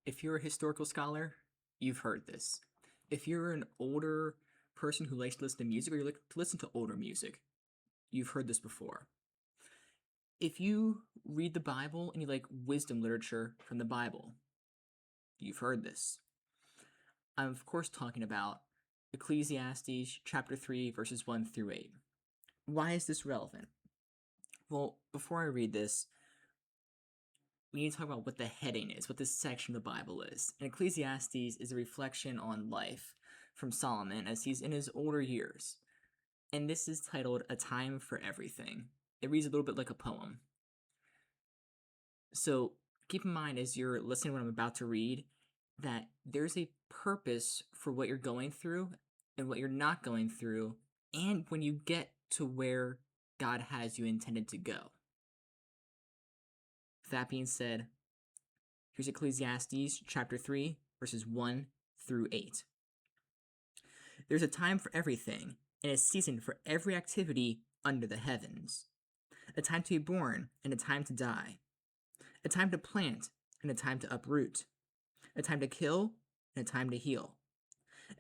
If you're a historical scholar, you've heard this. If you're an older person who likes to listen to music or you like to listen to older music, you've heard this before. If you read the Bible and you like wisdom literature from the Bible, you've heard this. I'm, of course, talking about Ecclesiastes chapter 3, verses 1 through 8. Why is this relevant? Well, before I read this, we need to talk about what the heading is, what this section of the Bible is. And Ecclesiastes is a reflection on life from Solomon as he's in his older years. And this is titled A Time for Everything. It reads a little bit like a poem. So keep in mind as you're listening to what I'm about to read that there's a purpose for what you're going through and what you're not going through, and when you get to where God has you intended to go. With that being said, here's Ecclesiastes chapter 3, verses 1 through 8. There's a time for everything, and a season for every activity under the heavens. A time to be born, and a time to die. A time to plant, and a time to uproot. A time to kill, and a time to heal.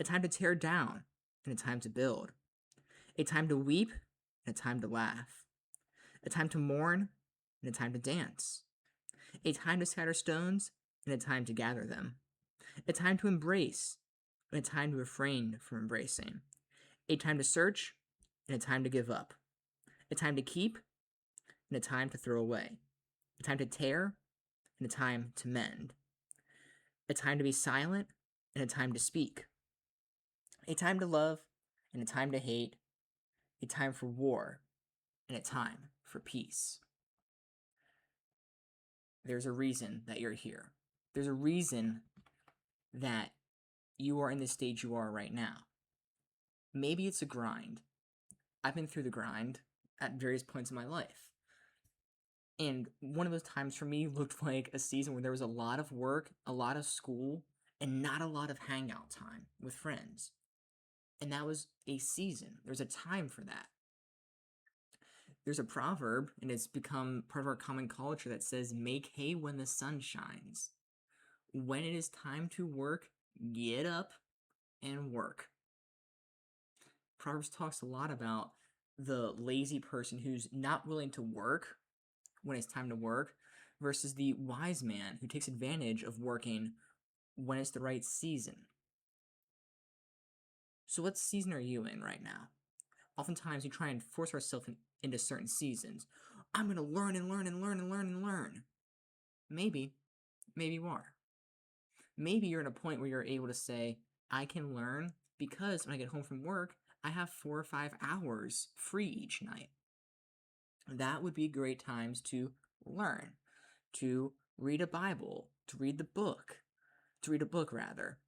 A time to tear down, and a time to build. A time to weep, and a time to laugh. A time to mourn, and a time to dance. A time to scatter stones, and a time to gather them. A time to embrace, and a time to refrain from embracing. A time to search, and a time to give up. A time to keep, and a time to throw away. A time to tear, and a time to mend. A time to be silent, and a time to speak. A time to love, and a time to hate. A time for war, and a time for peace. There's a reason that you're here. There's a reason that you are in the stage you are right now. Maybe it's a grind. I've been through the grind at various points in my life. And one of those times for me looked like a season where there was a lot of work, a lot of school, and not a lot of hangout time with friends. And that was a season. There's a time for that. There's a proverb, and it's become part of our common culture that says, make hay when the sun shines. When it is time to work, get up and work. Proverbs talks a lot about the lazy person who's not willing to work when it's time to work versus the wise man who takes advantage of working when it's the right season. So what season are you in right now? Oftentimes we try and force ourselves into certain seasons. I'm going to learn and learn and learn and learn and learn. Maybe you are. Maybe you're at a point where you're able to say, I can learn because when I get home from work, I have 4 or 5 hours free each night. That would be great times to learn, to read a Bible, to read a book rather,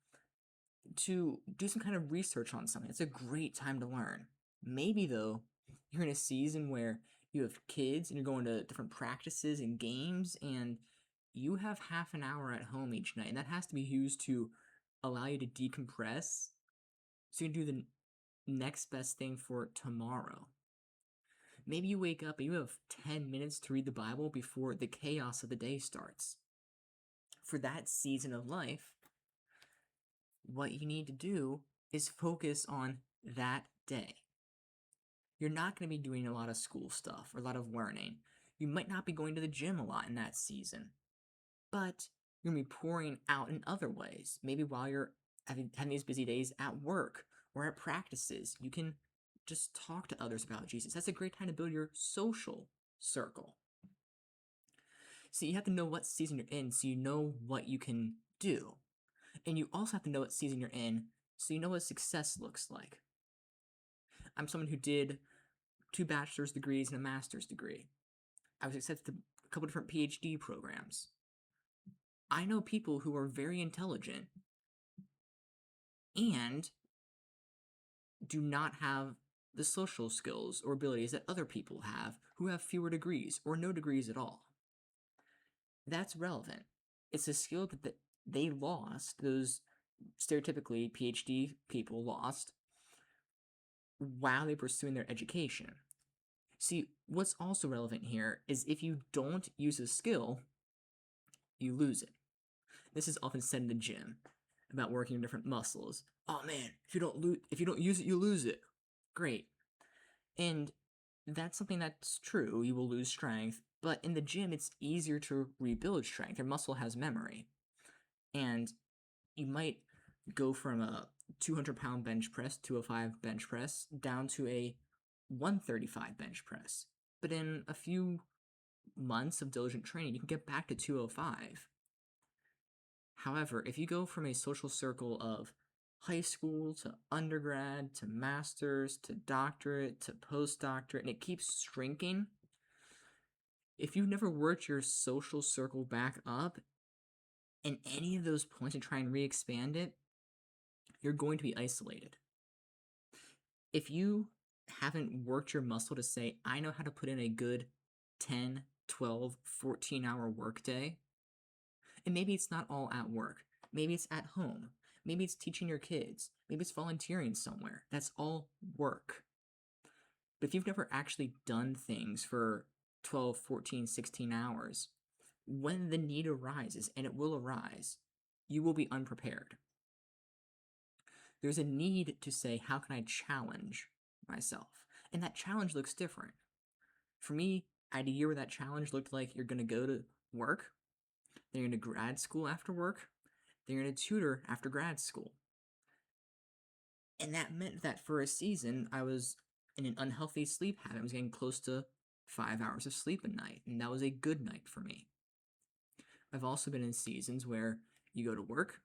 to do some kind of research on something. It's a great time to learn. Maybe, though, you're in a season where you have kids and you're going to different practices and games, and you have half an hour at home each night, and that has to be used to allow you to decompress so you can do the next best thing for tomorrow. Maybe you wake up and you have 10 minutes to read the Bible before the chaos of the day starts. For that season of life, what you need to do is focus on that day. You're not going to be doing a lot of school stuff or a lot of learning. You might not be going to the gym a lot in that season, but you're going to be pouring out in other ways. Maybe while you're having these busy days at work or at practices, you can just talk to others about Jesus. That's a great time to build your social circle. So you have to know what season you're in so you know what you can do. And you also have to know what season you're in so you know what success looks like. I'm someone who did 2 bachelor's degrees and a master's degree. I was accepted to a couple different PhD programs. I know people who are very intelligent and do not have the social skills or abilities that other people have who have fewer degrees or no degrees at all. That's relevant. It's a skill that they lost, those stereotypically PhD people lost, while they're pursuing their education. See, what's also relevant here is if you don't use a skill, you lose it. This is often said in the gym about working different muscles. Oh man, if you don't use it, you lose it. Great. And that's something that's true. You will lose strength, but in the gym, it's easier to rebuild strength. Your muscle has memory. And you might go from a 200-pound bench press, 205 bench press, down to a 135 bench press. But in a few months of diligent training, you can get back to 205. However, if you go from a social circle of high school to undergrad to master's to doctorate to postdoctorate, and it keeps shrinking, if you've never worked your social circle back up in any of those points and try and re-expand it, you're going to be isolated. If you haven't worked your muscle to say, I know how to put in a good 10, 12, 14-hour workday, and maybe it's not all at work. Maybe it's at home. Maybe it's teaching your kids. Maybe it's volunteering somewhere. That's all work. But if you've never actually done things for 12, 14, 16 hours, when the need arises, and it will arise, you will be unprepared. There's a need to say, how can I challenge myself? And that challenge looks different. For me, I had a year where that challenge looked like you're going to go to work, then you're going to grad school after work, then you're going to tutor after grad school. And that meant that for a season, I was in an unhealthy sleep habit. I was getting close to 5 hours of sleep a night, and that was a good night for me. I've also been in seasons where you go to work,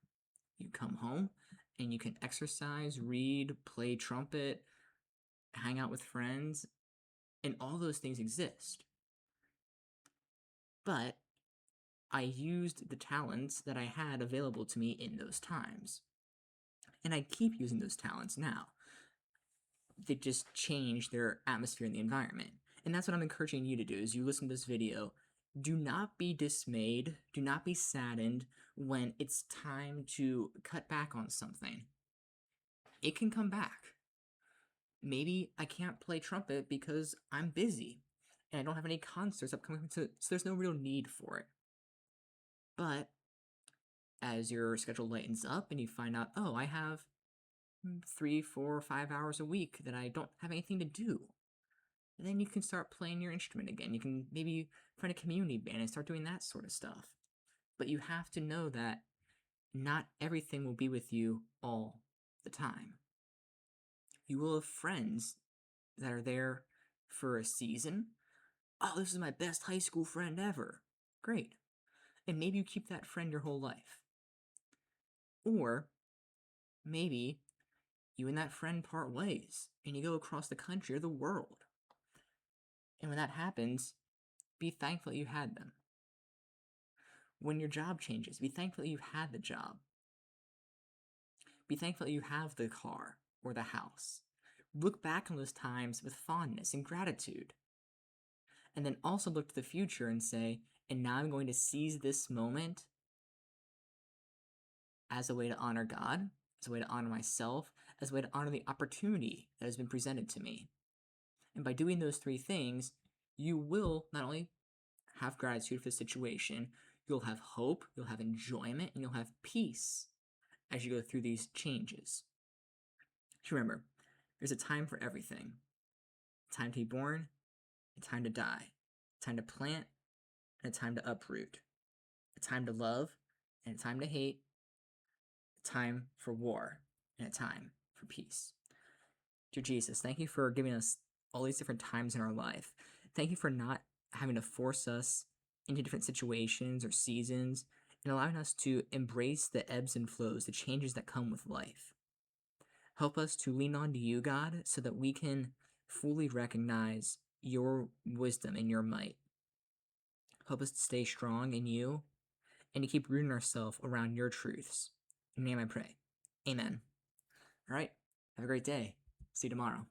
you come home, and you can exercise, read, play trumpet, hang out with friends, and all those things exist. But I used the talents that I had available to me in those times. And I keep using those talents now. They just change their atmosphere in the environment. And that's what I'm encouraging you to do as you listen to this video. Do not be dismayed, do not be saddened when it's time to cut back on something. It can come back. Maybe I can't play trumpet because I'm busy and I don't have any concerts upcoming, so there's no real need for it. But as your schedule lightens up and you find out, oh, I have 3, 4, 5 hours a week that I don't have anything to do, and then you can start playing your instrument again. You can maybe find a community band and start doing that sort of stuff. But you have to know that not everything will be with you all the time. You will have friends that are there for a season. Oh, this is my best high school friend ever. Great. And maybe you keep that friend your whole life. Or maybe you and that friend part ways and you go across the country or the world. And when that happens, be thankful that you had them. When your job changes, be thankful that you had the job. Be thankful that you have the car or the house. Look back on those times with fondness and gratitude. And then also look to the future and say, and now I'm going to seize this moment as a way to honor God, as a way to honor myself, as a way to honor the opportunity that has been presented to me. And by doing those 3 things, you will not only have gratitude for the situation, you'll have hope, you'll have enjoyment, and you'll have peace as you go through these changes. Just remember, there's a time for everything. A time to be born, a time to die, a time to plant, and a time to uproot, a time to love, and a time to hate, a time for war, and a time for peace. Dear Jesus, thank you for giving us all these different times in our life. Thank you for not having to force us into different situations or seasons and allowing us to embrace the ebbs and flows, the changes that come with life. Help us to lean on to you, God, so that we can fully recognize your wisdom and your might. Help us to stay strong in you and to keep rooting ourselves around your truths. In your name I pray. Amen. All right. Have a great day. See you tomorrow.